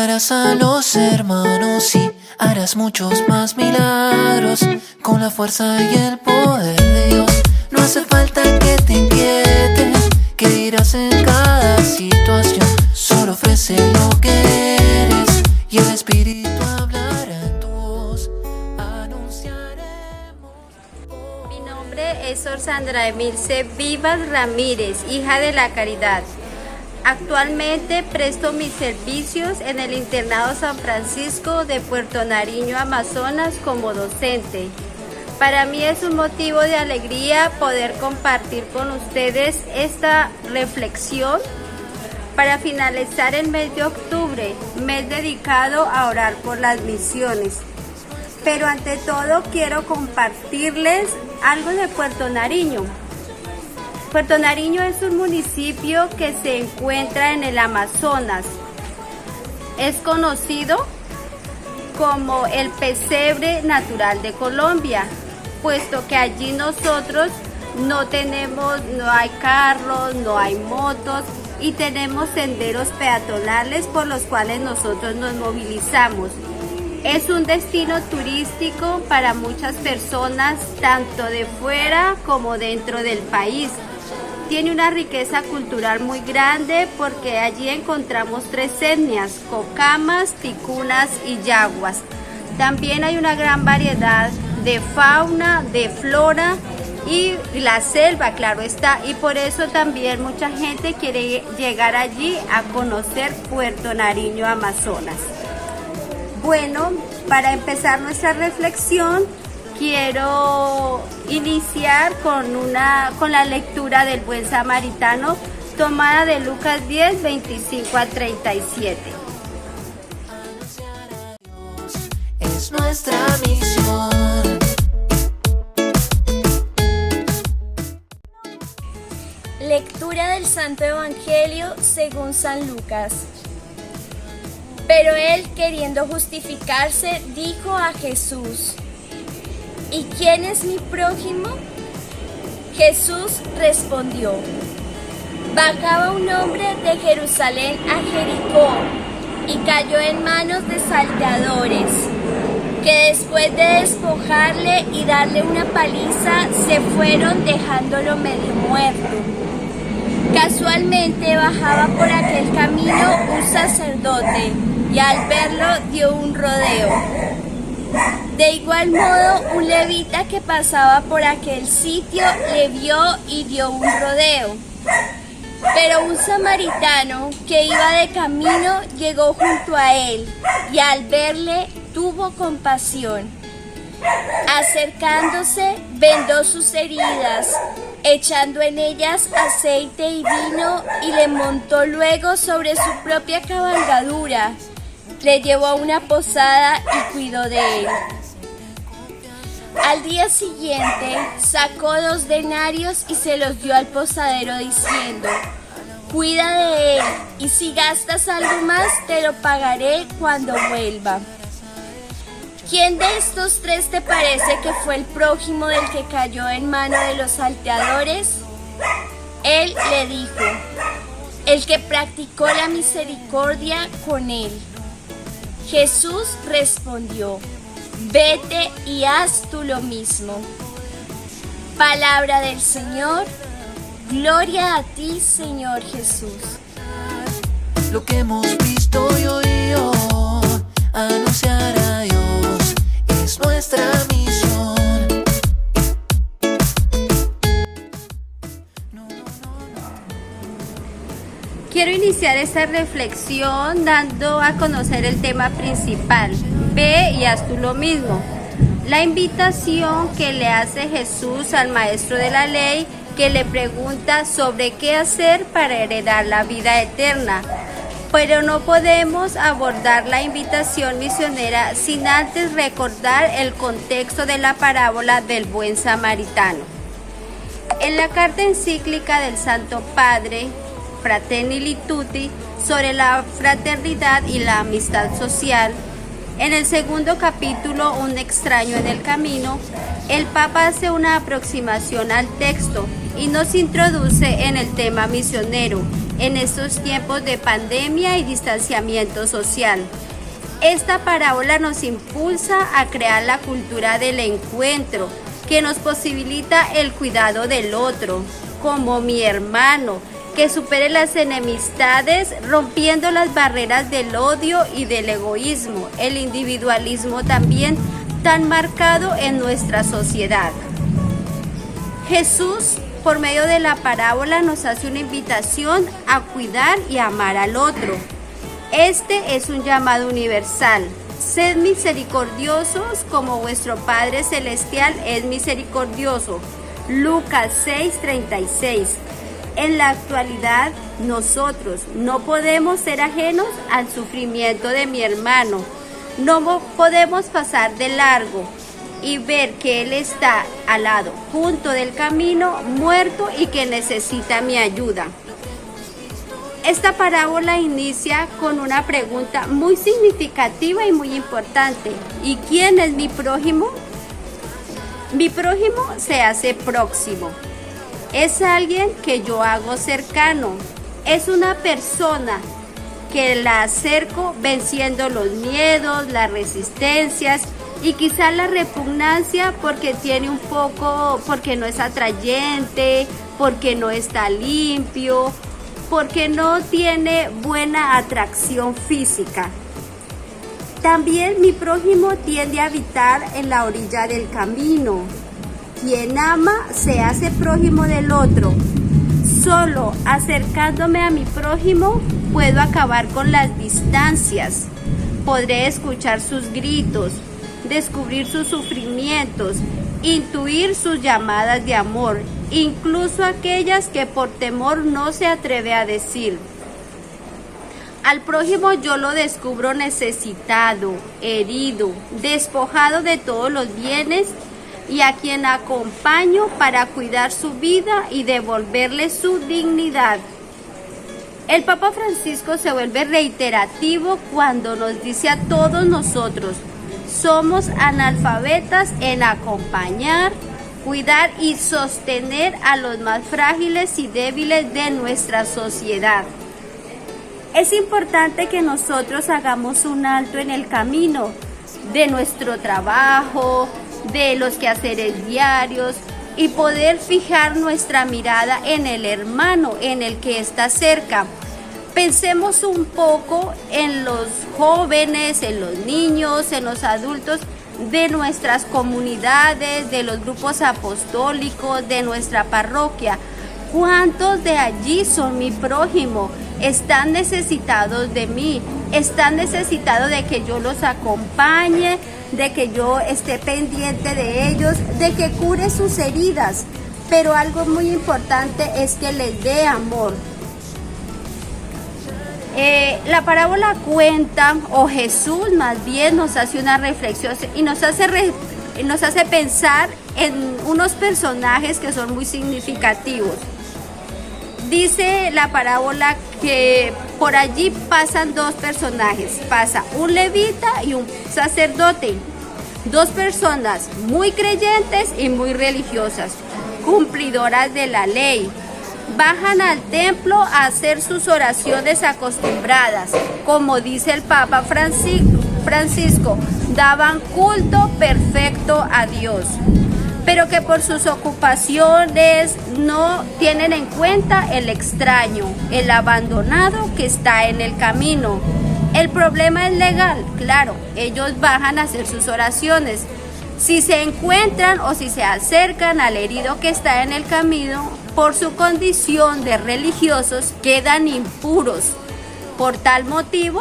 Sanarás a los hermanos y harás muchos más milagros con la fuerza y el poder de Dios. No hace falta que te inquietes, que dirás en cada situación. Solo ofrece lo que eres y el Espíritu hablará en tu voz. Anunciaremos. Mi nombre es Sor Sandra Emilce Vivas Ramírez, hija de la Caridad. Actualmente presto mis servicios en el Internado San Francisco de Puerto Nariño, Amazonas, como docente. Para mí es un motivo de alegría poder compartir con ustedes esta reflexión para finalizar el mes de octubre, mes dedicado a orar por las misiones. Pero ante todo quiero compartirles algo de Puerto Nariño. Puerto Nariño es un municipio que se encuentra en el Amazonas. Es conocido como el pesebre natural de Colombia, puesto que allí nosotros no hay carros, no hay motos y tenemos senderos peatonales por los cuales nosotros nos movilizamos. Es un destino turístico para muchas personas, tanto de fuera como dentro del país. Tiene una riqueza cultural muy grande porque allí encontramos 3 etnias: cocamas, ticunas y yaguas. También hay una gran variedad de fauna, de flora y la selva, claro está, y por eso también mucha gente quiere llegar allí a conocer Puerto Nariño, Amazonas. Bueno, para empezar nuestra reflexión, quiero iniciar con la lectura del Buen Samaritano, tomada de Lucas 10, 25 a 37. Es nuestra misión. Lectura del Santo Evangelio según San Lucas. Pero él, queriendo justificarse, dijo a Jesús: ¿y quién es mi prójimo? Jesús respondió: bajaba un hombre de Jerusalén a Jericó y cayó en manos de salteadores, que después de despojarle y darle una paliza, se fueron dejándolo medio muerto. Casualmente bajaba por aquel camino un sacerdote y al verlo dio un rodeo. De igual modo, un levita que pasaba por aquel sitio le vio y dio un rodeo. Pero un samaritano que iba de camino llegó junto a él y al verle tuvo compasión. Acercándose, vendó sus heridas, echando en ellas aceite y vino, y le montó luego sobre su propia cabalgadura. Le llevó a una posada y cuidó de él. Al día siguiente sacó 2 denarios y se los dio al posadero diciendo: cuida de él, y si gastas algo más te lo pagaré cuando vuelva. ¿Quién de estos 3 te parece que fue el prójimo del que cayó en mano de los salteadores? Él le dijo: el que practicó la misericordia con él. Jesús respondió: vete y haz tú lo mismo. Palabra del Señor. Gloria a ti, Señor Jesús. Lo que hemos visto y oído, anunciar a Dios es nuestra misión. Quiero iniciar esta reflexión dando a conocer el tema principal: ve y haz tú lo mismo. La invitación que le hace Jesús al maestro de la ley, que le pregunta sobre qué hacer para heredar la vida eterna. Pero no podemos abordar la invitación misionera sin antes recordar el contexto de la parábola del Buen Samaritano. En la carta encíclica del Santo Padre, Fratelli Tutti, sobre la fraternidad y la amistad social, en el 2º capítulo, Un extraño en el camino, el Papa hace una aproximación al texto y nos introduce en el tema misionero, en estos tiempos de pandemia y distanciamiento social. Esta parábola nos impulsa a crear la cultura del encuentro, que nos posibilita el cuidado del otro, como mi hermano, que supere las enemistades, rompiendo las barreras del odio y del egoísmo, el individualismo también tan marcado en nuestra sociedad. Jesús, por medio de la parábola, nos hace una invitación a cuidar y amar al otro. Este es un llamado universal. Sed misericordiosos como vuestro Padre Celestial es misericordioso. Lucas 6:36. En la actualidad, nosotros no podemos ser ajenos al sufrimiento de mi hermano. No podemos pasar de largo y ver que él está al lado, junto del camino, muerto y que necesita mi ayuda. Esta parábola inicia con una pregunta muy significativa y muy importante. ¿Y quién es mi prójimo? Mi prójimo se hace próximo. Es alguien que yo hago cercano. Es una persona que la acerco venciendo los miedos, las resistencias y quizá la repugnancia porque porque no es atrayente, porque no está limpio, porque no tiene buena atracción física. También mi prójimo tiende a habitar en la orilla del camino. Quien ama se hace prójimo del otro. Solo acercándome a mi prójimo puedo acabar con las distancias. Podré escuchar sus gritos, descubrir sus sufrimientos, intuir sus llamadas de amor, incluso aquellas que por temor no se atreve a decir. Al prójimo yo lo descubro necesitado, herido, despojado de todos los bienes y a quien acompaño para cuidar su vida y devolverle su dignidad. El Papa Francisco se vuelve reiterativo cuando nos dice a todos nosotros: somos analfabetas en acompañar, cuidar y sostener a los más frágiles y débiles de nuestra sociedad. Es importante que nosotros hagamos un alto en el camino de nuestro trabajo, de los quehaceres diarios y poder fijar nuestra mirada en el hermano, en el que está cerca. Pensemos un poco en los jóvenes, en los niños, en los adultos de nuestras comunidades, de los grupos apostólicos, de nuestra parroquia. ¿Cuántos de allí son mi prójimo? Están necesitados de mí, están necesitados de que yo los acompañe, de que yo esté pendiente de ellos, de que cure sus heridas. Pero algo muy importante es que les dé amor. La parábola cuenta, o Jesús más bien, nos hace una reflexión y nos hace pensar en unos personajes que son muy significativos. Dice la parábola que por allí pasan dos personajes, pasa un levita y un sacerdote, dos personas muy creyentes y muy religiosas, cumplidoras de la ley. Bajan al templo a hacer sus oraciones acostumbradas, como dice el Papa Francisco, daban culto perfecto a Dios, pero que por sus ocupaciones no tienen en cuenta el extraño, el abandonado que está en el camino. El problema es legal, claro, ellos bajan a hacer sus oraciones. Si se encuentran o si se acercan al herido que está en el camino, por su condición de religiosos quedan impuros. Por tal motivo,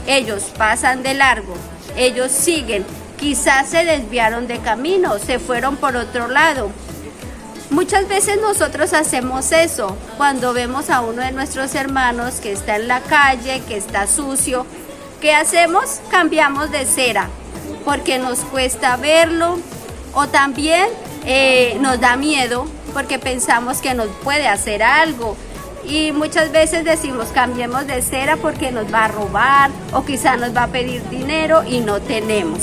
ellos pasan de largo, ellos siguen. Quizás se desviaron de camino, se fueron por otro lado. Muchas veces nosotros hacemos eso cuando vemos a uno de nuestros hermanos que está en la calle, que está sucio. ¿Qué hacemos? Cambiamos de acera porque nos cuesta verlo, o también nos da miedo porque pensamos que nos puede hacer algo. Y muchas veces decimos cambiemos de acera porque nos va a robar o quizá nos va a pedir dinero y no tenemos.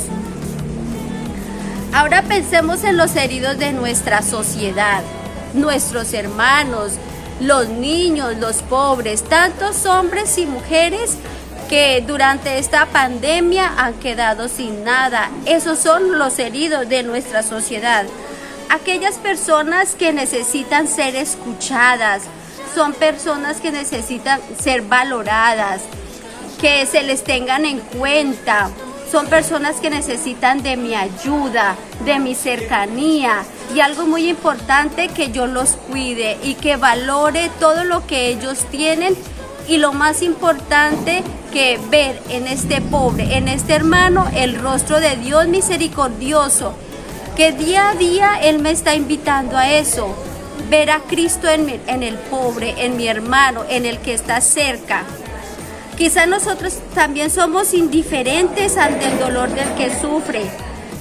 Ahora pensemos en los heridos de nuestra sociedad, nuestros hermanos, los niños, los pobres, tantos hombres y mujeres que durante esta pandemia han quedado sin nada. Esos son los heridos de nuestra sociedad. Aquellas personas que necesitan ser escuchadas, son personas que necesitan ser valoradas, que se les tengan en cuenta. Son personas que necesitan de mi ayuda, de mi cercanía y algo muy importante, que yo los cuide y que valore todo lo que ellos tienen, y lo más importante, que ver en este pobre, en este hermano, el rostro de Dios misericordioso, que día a día Él me está invitando a eso, ver a Cristo en el pobre, en mi hermano, en el que está cerca. Quizá nosotros también somos indiferentes ante el dolor del que sufre.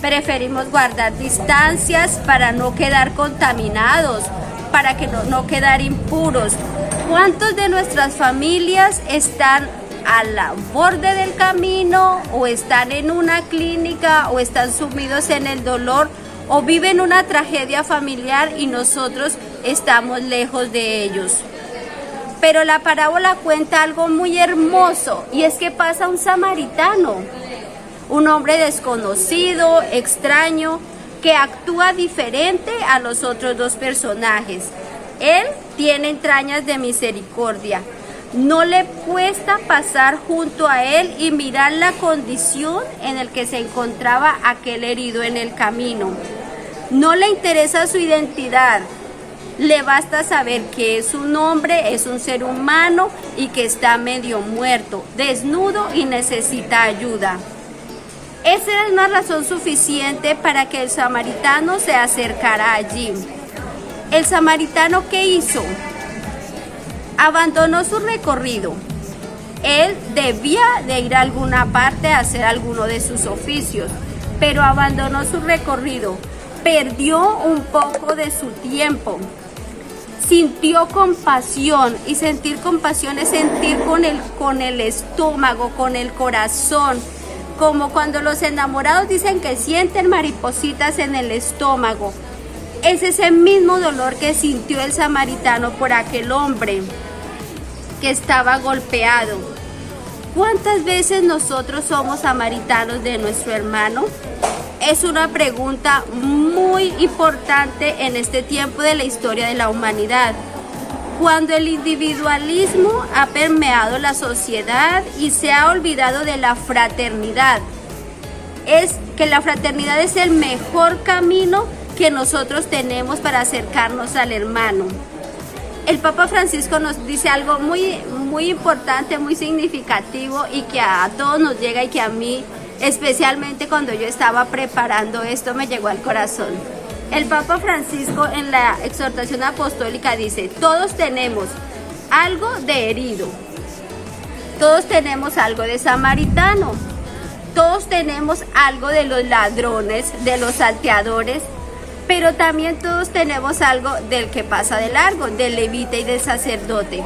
Preferimos guardar distancias para no quedar contaminados, para que no quedar impuros. ¿Cuántos de nuestras familias están a la borde del camino, o están en una clínica, o están sumidos en el dolor, o viven una tragedia familiar y nosotros estamos lejos de ellos? Pero la parábola cuenta algo muy hermoso, y es que pasa un samaritano, un hombre desconocido, extraño, que actúa diferente a los otros dos personajes. Él tiene entrañas de misericordia. No le cuesta pasar junto a él y mirar la condición en la que se encontraba aquel herido en el camino. No le interesa su identidad. Le basta saber que es un hombre, es un ser humano y que está medio muerto, desnudo y necesita ayuda. Esa es una razón suficiente para que el samaritano se acercara allí. El samaritano, ¿qué hizo? Abandonó su recorrido. Él debía de ir a alguna parte a hacer alguno de sus oficios, pero abandonó su recorrido, perdió un poco de su tiempo. Sintió compasión, y sentir compasión es sentir con el estómago, con el corazón, como cuando los enamorados dicen que sienten maripositas en el estómago. Es ese mismo dolor que sintió el samaritano por aquel hombre que estaba golpeado. ¿Cuántas veces nosotros somos samaritanos de nuestro hermano? Es una pregunta muy importante en este tiempo de la historia de la humanidad, cuando el individualismo ha permeado la sociedad y se ha olvidado de la fraternidad. Es que la fraternidad es el mejor camino que nosotros tenemos para acercarnos al hermano. El Papa Francisco nos dice algo muy importante, muy significativo, y que a todos nos llega, y que a mí, especialmente cuando yo estaba preparando esto, me llegó al corazón. El Papa Francisco en la exhortación apostólica dice: todos tenemos algo de herido, todos tenemos algo de samaritano, todos tenemos algo de los ladrones, de los salteadores, pero también todos tenemos algo del que pasa de largo, del levita y del sacerdote.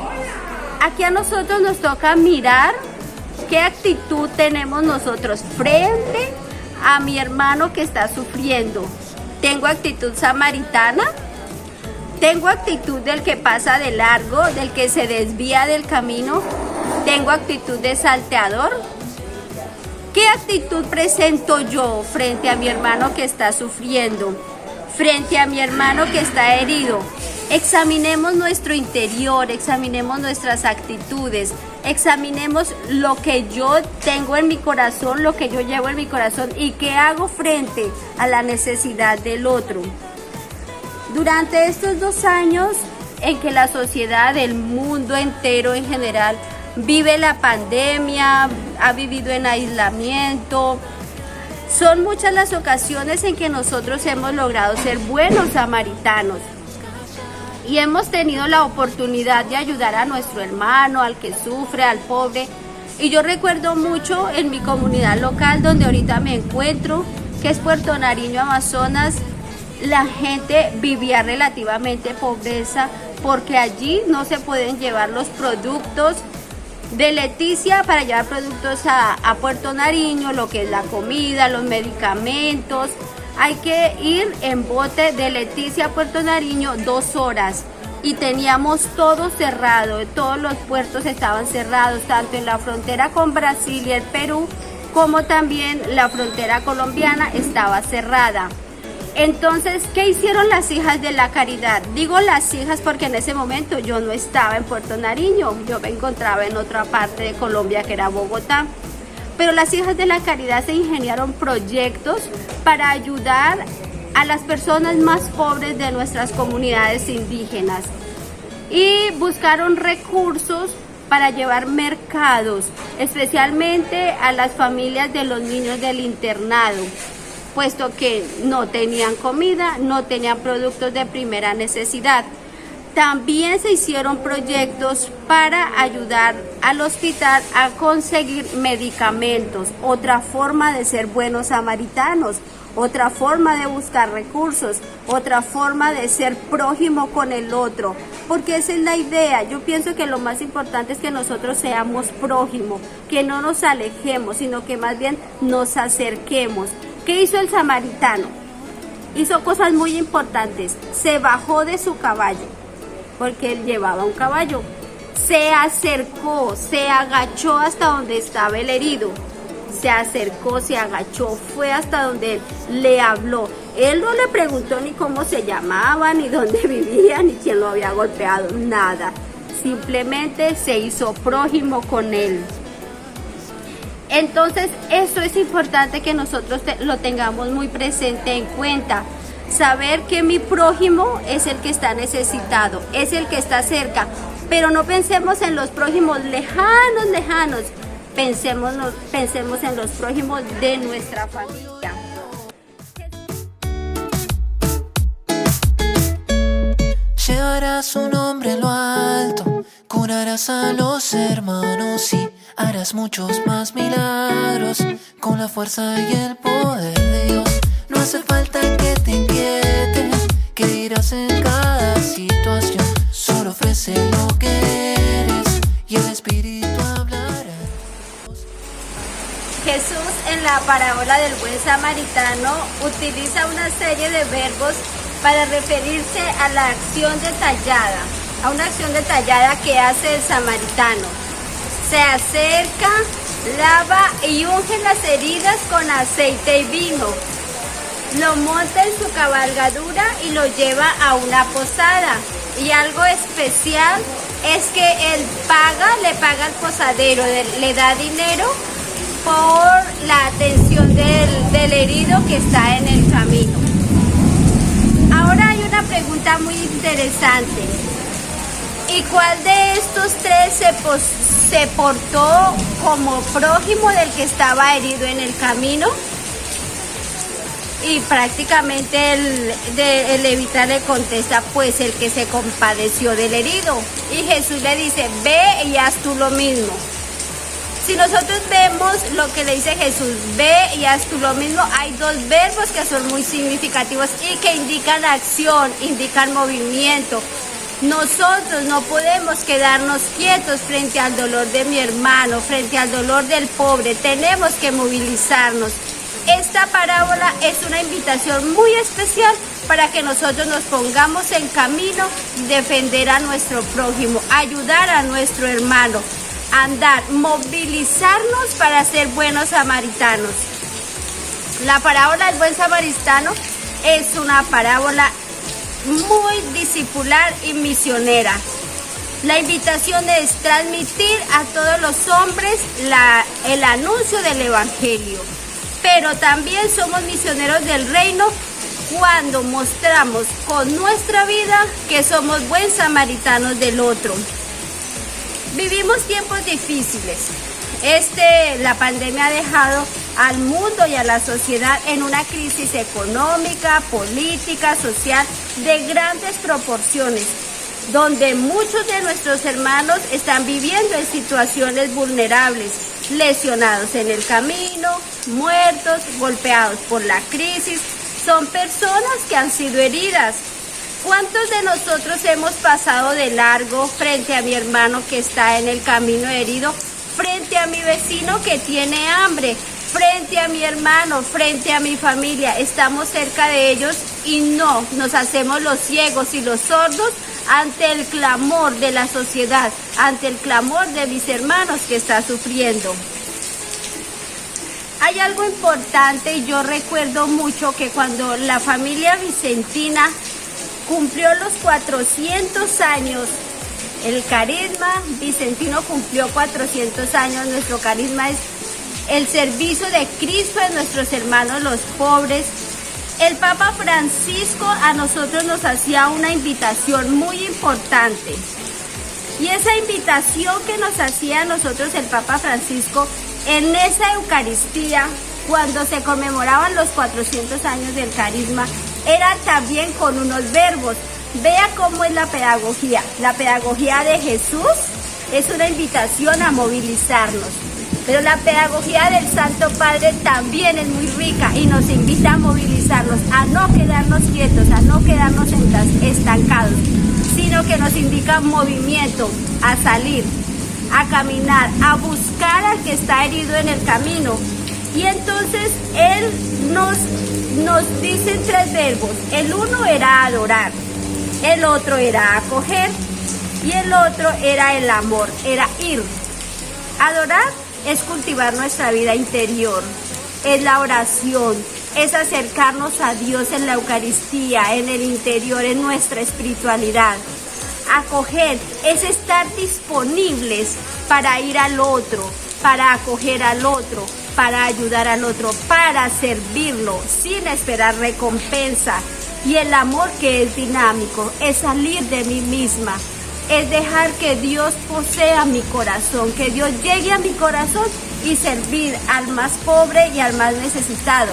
Aquí a nosotros nos toca mirar qué actitud tenemos nosotros frente a mi hermano que está sufriendo. ¿Tengo actitud samaritana? ¿Tengo actitud del que pasa de largo, del que se desvía del camino? ¿Tengo actitud de salteador? ¿Qué actitud presento yo frente a mi hermano que está sufriendo? Frente a mi hermano que está herido. Examinemos nuestro interior, examinemos nuestras actitudes, examinemos lo que yo tengo en mi corazón, lo que yo llevo en mi corazón, y qué hago frente a la necesidad del otro. Durante estos 2 años en que la sociedad, el mundo entero en general, vive la pandemia, ha vivido en aislamiento, son muchas las ocasiones en que nosotros hemos logrado ser buenos samaritanos y hemos tenido la oportunidad de ayudar a nuestro hermano, al que sufre, al pobre. Y yo recuerdo mucho en mi comunidad local, donde ahorita me encuentro, que es Puerto Nariño, Amazonas, la gente vivía relativamente pobreza, porque allí no se pueden llevar los productos de Leticia para llevar productos a Puerto Nariño, lo que es la comida, los medicamentos. Hay que ir en bote de Leticia a Puerto Nariño 2 horas. y teníamos todo cerrado, todos los puertos estaban cerrados, tanto en la frontera con Brasil y el Perú, como también la frontera colombiana estaba cerrada. Entonces, ¿qué hicieron las hijas de la caridad? Digo las hijas porque en ese momento yo no estaba en Puerto Nariño, yo me encontraba en otra parte de Colombia que era Bogotá. Pero las hijas de la caridad se ingeniaron proyectos para ayudar a las personas más pobres de nuestras comunidades indígenas y buscaron recursos para llevar mercados, especialmente a las familias de los niños del internado, puesto que no tenían comida, no tenían productos de primera necesidad. También se hicieron proyectos para ayudar al hospital a conseguir medicamentos, otra forma de ser buenos samaritanos, otra forma de buscar recursos, otra forma de ser prójimo con el otro, porque esa es la idea. Yo pienso que lo más importante es que nosotros seamos prójimo, que no nos alejemos, sino que más bien nos acerquemos. ¿Qué hizo el samaritano? Hizo cosas muy importantes. Se bajó de su caballo, porque él llevaba un caballo. Se acercó, se agachó hasta donde estaba el herido. Se acercó, se agachó, fue hasta donde él le habló. Él no le preguntó ni cómo se llamaba, ni dónde vivía, ni quién lo había golpeado, nada. Simplemente se hizo prójimo con él. Entonces, eso es importante que nosotros lo tengamos muy presente en cuenta. Saber que mi prójimo es el que está necesitado, es el que está cerca. Pero no pensemos en los prójimos lejanos. Pensemos en los prójimos de nuestra familia. Llevarás su nombre en lo alto, curarás a los hermanos y harás muchos más milagros con la fuerza y el poder de Dios. No hace falta que te inquietes, que dirás en cada situación. Solo ofrece lo que eres y el Espíritu hablará. Jesús en la parábola del buen samaritano utiliza una serie de verbos para referirse a la acción detallada, a una acción detallada que hace el samaritano. Se acerca, lava y unge las heridas con aceite y vino. Lo monta en su cabalgadura y lo lleva a una posada. Y algo especial es que él le paga al posadero, le da dinero por la atención del herido que está en el camino. Ahora hay una pregunta muy interesante. ¿Y cuál de estos tres se portó como prójimo del que estaba herido en el camino? Y prácticamente el levita le contesta, pues el que se compadeció del herido. Y Jesús le dice, ve y haz tú lo mismo. Si nosotros vemos lo que le dice Jesús, ve y haz tú lo mismo, hay dos verbos que son muy significativos y que indican acción, indican movimiento. Nosotros no podemos quedarnos quietos frente al dolor de mi hermano, frente al dolor del pobre, tenemos que movilizarnos. Esta parábola es una invitación muy especial para que nosotros nos pongamos en camino, defender a nuestro prójimo, ayudar a nuestro hermano, andar, movilizarnos para ser buenos samaritanos. La parábola del buen samaritano es una parábola muy discipular y misionera. La invitación es transmitir a todos los hombres el anuncio del Evangelio. Pero también somos misioneros del reino cuando mostramos con nuestra vida que somos buen samaritanos del otro. Vivimos tiempos difíciles. La pandemia ha dejado al mundo y a la sociedad en una crisis económica, política, social de grandes proporciones, donde muchos de nuestros hermanos están viviendo en situaciones vulnerables, lesionados en el camino, muertos, golpeados por la crisis. Son personas que han sido heridas. ¿Cuántos de nosotros hemos pasado de largo frente a mi hermano que está en el camino herido, frente a mi vecino que tiene hambre, frente a mi hermano, frente a mi familia? Estamos cerca de ellos y no nos hacemos los ciegos y los sordos ante el clamor de la sociedad, ante el clamor de mis hermanos que está sufriendo. Hay algo importante y yo recuerdo mucho que cuando la familia vicentina cumplió los 400 años, el carisma vicentino cumplió 400 años, nuestro carisma es el servicio de Cristo en nuestros hermanos los pobres. El Papa Francisco a nosotros nos hacía una invitación muy importante. Y esa invitación que nos hacía a nosotros el Papa Francisco en esa Eucaristía, cuando se conmemoraban los 400 años del carisma, era también con unos verbos. Vea cómo es la pedagogía. La pedagogía de Jesús es una invitación a movilizarnos. Pero la pedagogía del Santo Padre también es muy rica y nos invita a movilizarnos, a no quedarnos quietos, a no quedarnos estancados, sino que nos indica movimiento, a salir, a caminar, a buscar al que está herido en el camino. Y entonces Él nos dice 3 verbos. El uno era adorar, el otro era acoger y el otro era el amor, era ir. Adorar es cultivar nuestra vida interior, es la oración, es acercarnos a Dios en la Eucaristía, en el interior, en nuestra espiritualidad. Acoger es estar disponibles para ir al otro, para acoger al otro, para ayudar al otro, para servirlo sin esperar recompensa. Y el amor, que es dinámico, es salir de mí misma, es dejar que Dios posea mi corazón, que Dios llegue a mi corazón y servir al más pobre y al más necesitado.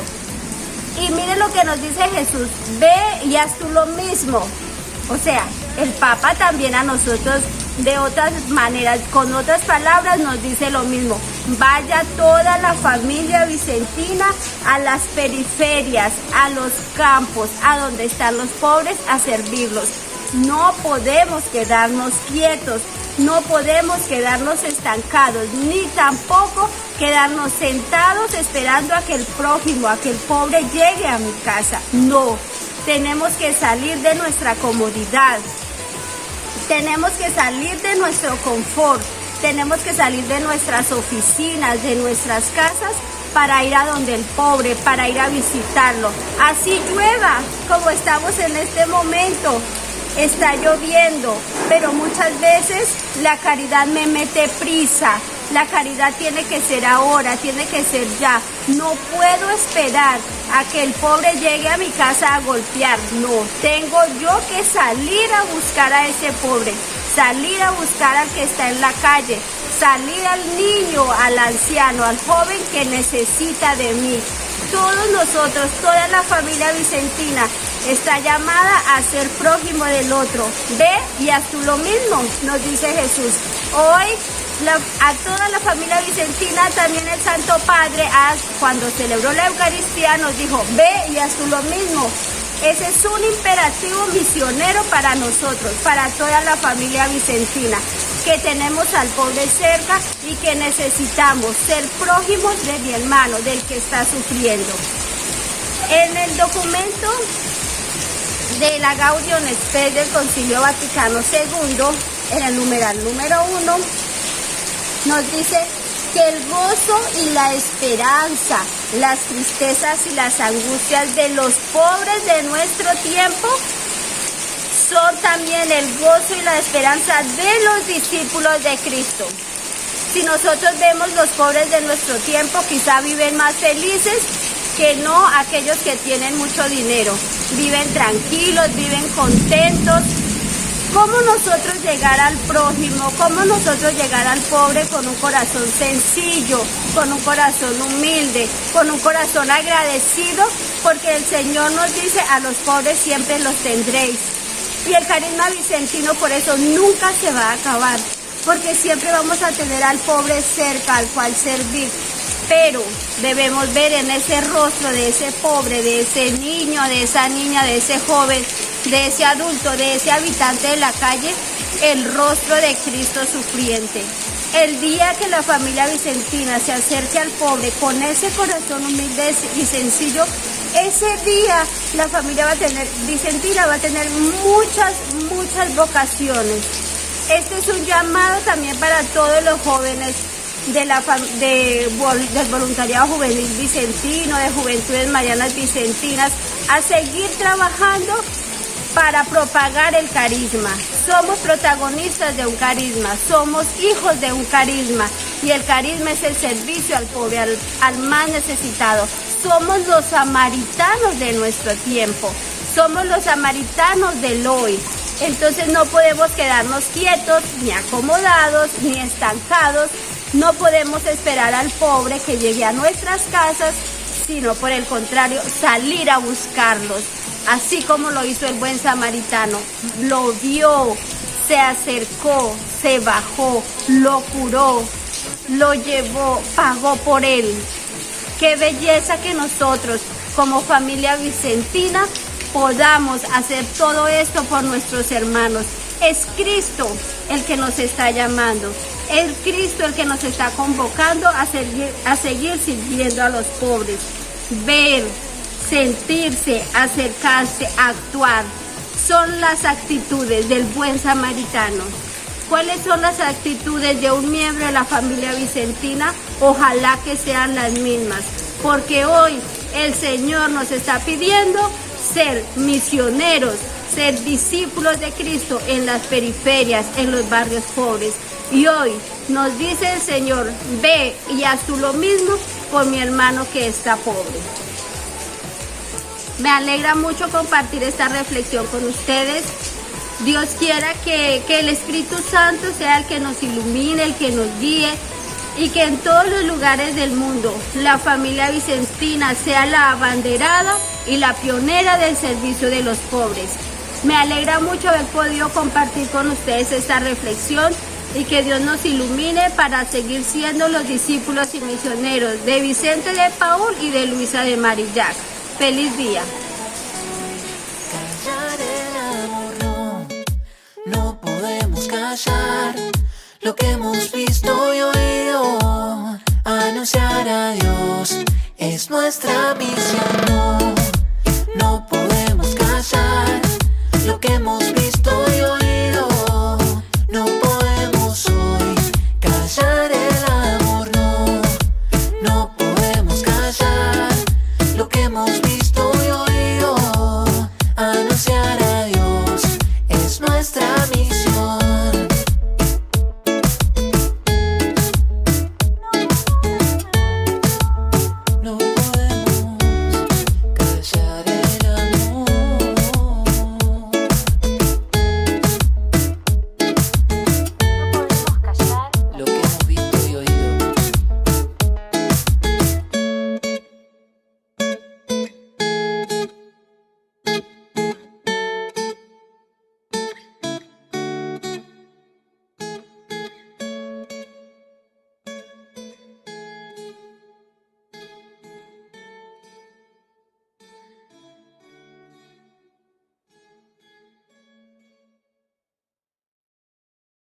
Y mire lo que nos dice Jesús: ve y haz tú lo mismo. O sea, el Papa también a nosotros de otras maneras, con otras palabras, nos dice lo mismo. Vaya toda la familia vicentina a las periferias, a los campos, a donde están los pobres, a servirlos. No podemos quedarnos quietos, no podemos quedarnos estancados, ni tampoco quedarnos sentados esperando a que el prójimo, a que el pobre llegue a mi casa. No, tenemos que salir de nuestra comodidad, tenemos que salir de nuestro confort, tenemos que salir de nuestras oficinas, de nuestras casas, para ir a donde el pobre, para ir a visitarlo. Así llueva, como estamos en este momento. Está lloviendo, pero muchas veces la caridad me mete prisa. La caridad tiene que ser ahora, tiene que ser ya. No puedo esperar a que el pobre llegue a mi casa a golpear. No, tengo yo que salir a buscar a ese pobre, salir a buscar al que está en la calle, salir al niño, al anciano, al joven que necesita de mí. Todos nosotros, toda la familia vicentina está llamada a ser prójimo del otro. Ve y haz tú lo mismo, nos dice Jesús. Hoy a toda la familia vicentina, también el Santo Padre, cuando celebró la Eucaristía, nos dijo: ve y haz tú lo mismo. Ese es un imperativo misionero para nosotros, para toda la familia vicentina, que tenemos al pobre cerca y que necesitamos ser prójimos de mi hermano, del que está sufriendo. En el documento de la Gaudium et Spes del Concilio Vaticano II, en el numeral número 1, nos dice que el gozo y la esperanza, las tristezas y las angustias de los pobres de nuestro tiempo son también el gozo y la esperanza de los discípulos de Cristo. Si nosotros vemos los pobres de nuestro tiempo, quizá viven más felices que no aquellos que tienen mucho dinero. Viven tranquilos, viven contentos. ¿Cómo nosotros llegar al prójimo? ¿Cómo nosotros llegar al pobre con un corazón sencillo, con un corazón humilde, con un corazón agradecido? Porque el Señor nos dice: a los pobres siempre los tendréis. Y el carisma vicentino por eso nunca se va a acabar, porque siempre vamos a tener al pobre cerca, al cual servir. Pero debemos ver en ese rostro de ese pobre, de ese niño, de esa niña, de ese joven, de ese adulto, de ese habitante de la calle, el rostro de Cristo sufriente. El día que la familia vicentina se acerque al pobre con ese corazón humilde y sencillo, Ese día la familia vicentina va a tener muchas vocaciones. Este es un llamado también para todos los jóvenes del voluntariado juvenil vicentino, de Juventudes Marianas Vicentinas, a seguir trabajando para propagar el carisma. Somos protagonistas de un carisma, somos hijos de un carisma, y el carisma es el servicio al pobre, al más necesitado. Somos los samaritanos de nuestro tiempo, somos los samaritanos del hoy. Entonces no podemos quedarnos quietos, ni acomodados, ni estancados. No podemos esperar al pobre que llegue a nuestras casas, sino por el contrario, salir a buscarlos. Así como lo hizo el buen samaritano, lo vio, se acercó, se bajó, lo curó, lo llevó, pagó por él. Qué belleza que nosotros, como familia vicentina, podamos hacer todo esto por nuestros hermanos. Es Cristo el que nos está llamando, es Cristo el que nos está convocando a seguir sirviendo a los pobres. Ver, sentirse, acercarse, actuar, son las actitudes del buen samaritano. ¿Cuáles son las actitudes de un miembro de la familia vicentina? Ojalá que sean las mismas, porque hoy el Señor nos está pidiendo ser misioneros, ser discípulos de Cristo en las periferias, en los barrios pobres. Y hoy nos dice el Señor, ve y haz tú lo mismo por mi hermano que está pobre. Me alegra mucho compartir esta reflexión con ustedes. Dios quiera que el Espíritu Santo sea el que nos ilumine, el que nos guíe, y que en todos los lugares del mundo la familia vicentina sea la abanderada y la pionera del servicio de los pobres. Me alegra mucho haber podido compartir con ustedes esta reflexión, y que Dios nos ilumine para seguir siendo los discípulos y misioneros de Vicente de Paúl y de Luisa de Marillac. ¡Feliz día! Callar el amor no podemos callar lo que hemos visto y oído. Anunciar a Dios es nuestra misión.